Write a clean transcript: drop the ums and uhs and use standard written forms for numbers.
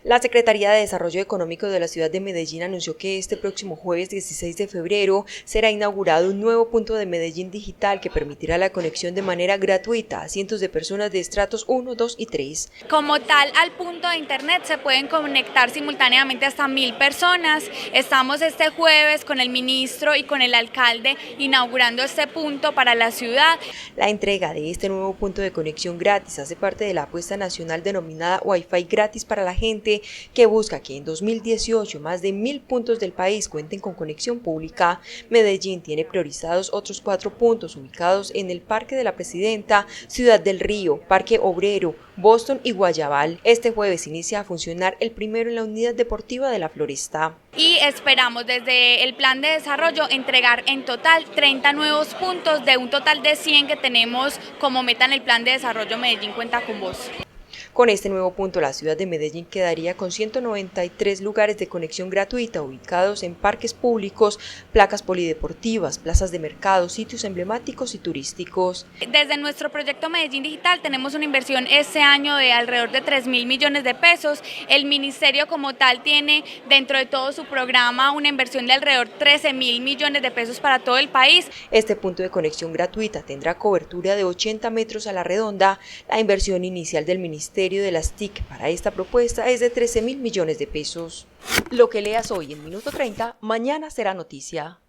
La Secretaría de Desarrollo Económico de la ciudad de Medellín anunció que este próximo jueves 16 de febrero será inaugurado un nuevo punto de Medellín digital que permitirá la conexión de manera gratuita a cientos de personas de estratos 1, 2 y 3. Como tal, al punto de internet se pueden conectar simultáneamente hasta 1000 personas. Estamos este jueves con el ministro y con el alcalde inaugurando este punto para la ciudad. La entrega de este nuevo punto de conexión gratis hace parte de la apuesta nacional denominada Wi-Fi gratis para la gente, que busca que en 2018 más de 1000 puntos del país cuenten con conexión pública. Medellín tiene priorizados otros 4 puntos ubicados en el Parque de la Presidenta, Ciudad del Río, Parque Obrero, Boston y Guayabal. Este jueves inicia a funcionar el primero en la unidad deportiva de la Floresta. Y esperamos desde el plan de desarrollo entregar en total 30 nuevos puntos de un total de 100 que tenemos como meta en el plan de desarrollo Medellín Cuenta con Vos. Con este nuevo punto, la ciudad de Medellín quedaría con 193 lugares de conexión gratuita ubicados en parques públicos, placas polideportivas, plazas de mercado, sitios emblemáticos y turísticos. Desde nuestro proyecto Medellín Digital tenemos una inversión este año de alrededor de 3.000 millones de pesos. El ministerio como tal tiene dentro de todo su programa una inversión de alrededor de 13.000 millones de pesos para todo el país. Este punto de conexión gratuita tendrá cobertura de 80 metros a la redonda. La inversión inicial del Ministerio de las TIC para esta propuesta es de 13.000 millones de pesos. Lo que leas hoy en Minuto 30, mañana será noticia.